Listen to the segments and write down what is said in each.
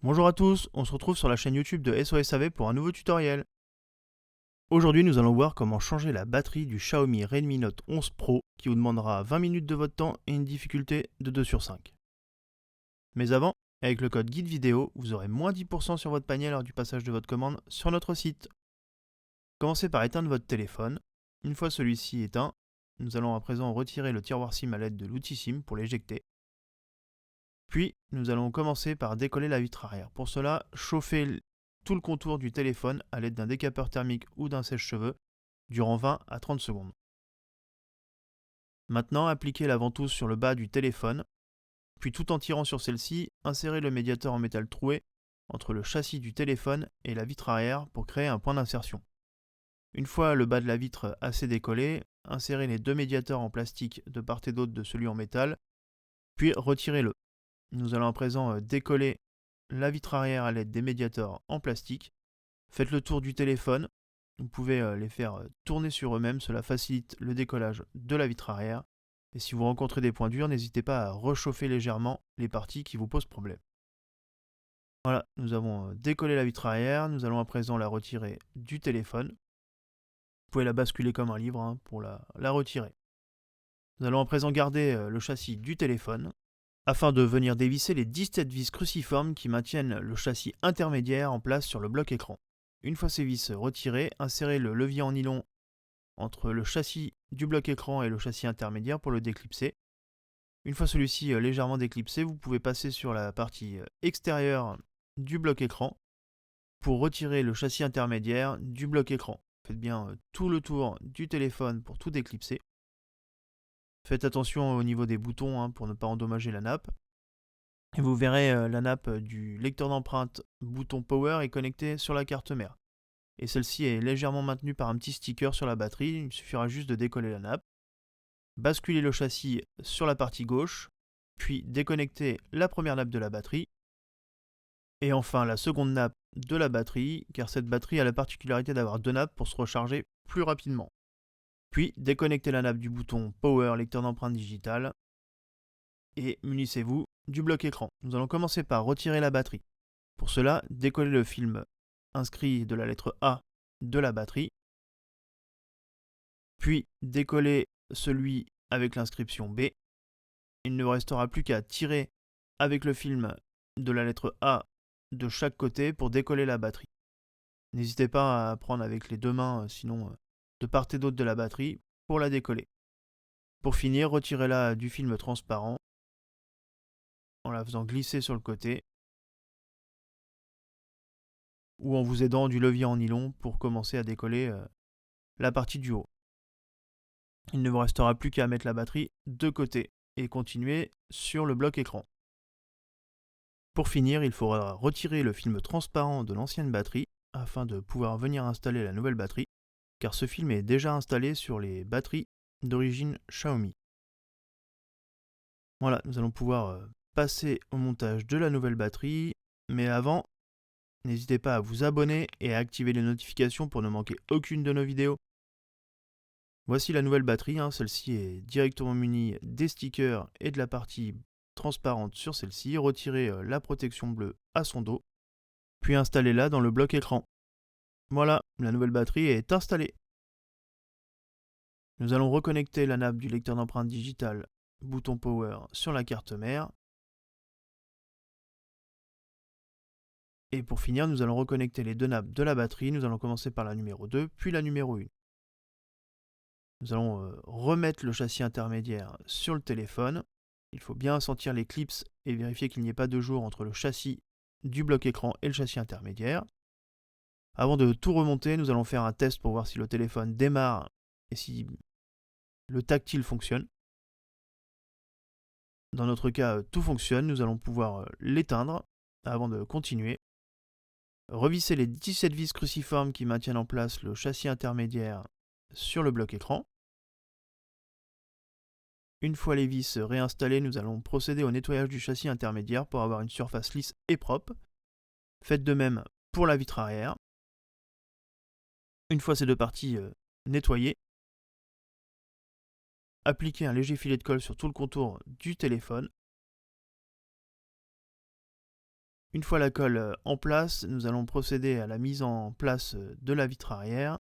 Bonjour à tous, on se retrouve sur la chaîne YouTube de SOSAV pour un nouveau tutoriel. Aujourd'hui nous allons voir comment changer la batterie du Xiaomi Redmi Note 11 Pro qui vous demandera 20 minutes de votre temps et une difficulté de 2 sur 5. Mais avant, avec le code guide vidéo, vous aurez moins 10% sur votre panier lors du passage de votre commande sur notre site. Commencez par éteindre votre téléphone. Une fois celui-ci éteint, nous allons à présent retirer le tiroir SIM à l'aide de l'outil SIM pour l'éjecter. Puis, nous allons commencer par décoller la vitre arrière. Pour cela, chauffez tout le contour du téléphone à l'aide d'un décapeur thermique ou d'un sèche-cheveux durant 20 à 30 secondes. Maintenant, appliquez la ventouse sur le bas du téléphone, puis tout en tirant sur celle-ci, insérez le médiateur en métal troué entre le châssis du téléphone et la vitre arrière pour créer un point d'insertion. Une fois le bas de la vitre assez décollé, insérez les deux médiateurs en plastique de part et d'autre de celui en métal, puis retirez-le. Nous allons à présent décoller la vitre arrière à l'aide des médiateurs en plastique. Faites le tour du téléphone. Vous pouvez les faire tourner sur eux-mêmes, cela facilite le décollage de la vitre arrière. Et si vous rencontrez des points durs, n'hésitez pas à rechauffer légèrement les parties qui vous posent problème. Voilà, nous avons décollé la vitre arrière. Nous allons à présent la retirer du téléphone. Vous pouvez la basculer comme un livre pour la retirer. Nous allons à présent garder le châssis du téléphone afin de venir dévisser les 17 vis cruciformes qui maintiennent le châssis intermédiaire en place sur le bloc écran. Une fois ces vis retirées, insérez le levier en nylon entre le châssis du bloc écran et le châssis intermédiaire pour le déclipser. Une fois celui-ci légèrement déclipsé, vous pouvez passer sur la partie extérieure du bloc écran pour retirer le châssis intermédiaire du bloc écran. Faites bien tout le tour du téléphone pour tout déclipser. Faites attention au niveau des boutons pour ne pas endommager la nappe. Et vous verrez la nappe du lecteur d'empreintes bouton Power est connectée sur la carte mère. Et celle-ci est légèrement maintenue par un petit sticker sur la batterie, il suffira juste de décoller la nappe. Basculer le châssis sur la partie gauche, puis déconnecter la première nappe de la batterie. Et enfin la seconde nappe de la batterie, car cette batterie a la particularité d'avoir deux nappes pour se recharger plus rapidement. Puis déconnectez la nappe du bouton Power lecteur d'empreintes digitales et munissez-vous du bloc écran. Nous allons commencer par retirer la batterie. Pour cela, décollez le film inscrit de la lettre A de la batterie, puis décollez celui avec l'inscription B. Il ne vous restera plus qu'à tirer avec le film de la lettre A de chaque côté pour décoller la batterie. N'hésitez pas à prendre avec les deux mains, sinon de part et d'autre de la batterie, pour la décoller. Pour finir, retirez-la du film transparent en la faisant glisser sur le côté ou en vous aidant du levier en nylon pour commencer à décoller la partie du haut. Il ne vous restera plus qu'à mettre la batterie de côté et continuer sur le bloc écran. Pour finir, il faudra retirer le film transparent de l'ancienne batterie afin de pouvoir venir installer la nouvelle batterie, car ce film est déjà installé sur les batteries d'origine Xiaomi. Voilà, nous allons pouvoir passer au montage de la nouvelle batterie, mais avant, n'hésitez pas à vous abonner et à activer les notifications pour ne manquer aucune de nos vidéos. Voici la nouvelle batterie, celle-ci est directement munie des stickers et de la partie transparente sur celle-ci. Retirez la protection bleue à son dos, puis installez-la dans le bloc écran. Voilà, la nouvelle batterie est installée. Nous allons reconnecter la nappe du lecteur d'empreintes digitales, bouton Power sur la carte mère. Et pour finir, nous allons reconnecter les deux nappes de la batterie. Nous allons commencer par la numéro 2, puis la numéro 1. Nous allons remettre le châssis intermédiaire sur le téléphone. Il faut bien sentir les clips et vérifier qu'il n'y ait pas de jour entre le châssis du bloc écran et le châssis intermédiaire. Avant de tout remonter, nous allons faire un test pour voir si le téléphone démarre et si le tactile fonctionne. Dans notre cas, tout fonctionne. Nous allons pouvoir l'éteindre avant de continuer. Revisser les 17 vis cruciformes qui maintiennent en place le châssis intermédiaire sur le bloc écran. Une fois les vis réinstallées, nous allons procéder au nettoyage du châssis intermédiaire pour avoir une surface lisse et propre. Faites de même pour la vitre arrière. Une fois ces deux parties nettoyées, appliquez un léger filet de colle sur tout le contour du téléphone. Une fois la colle en place, nous allons procéder à la mise en place de la vitre arrière.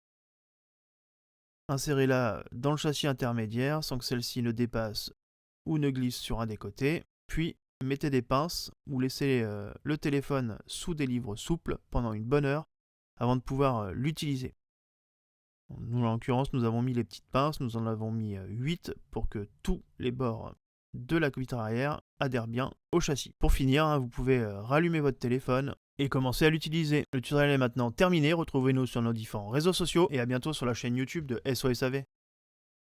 Insérez-la dans le châssis intermédiaire sans que celle-ci ne dépasse ou ne glisse sur un des côtés. Puis mettez des pinces ou laissez le téléphone sous des livres souples pendant une bonne heure avant de pouvoir l'utiliser. Nous, en l'occurrence, nous avons mis les petites pinces, nous en avons mis 8 pour que tous les bords de la vitre arrière adhèrent bien au châssis. Pour finir, vous pouvez rallumer votre téléphone et commencer à l'utiliser. Le tutoriel est maintenant terminé, retrouvez-nous sur nos différents réseaux sociaux et à bientôt sur la chaîne YouTube de SOS AV.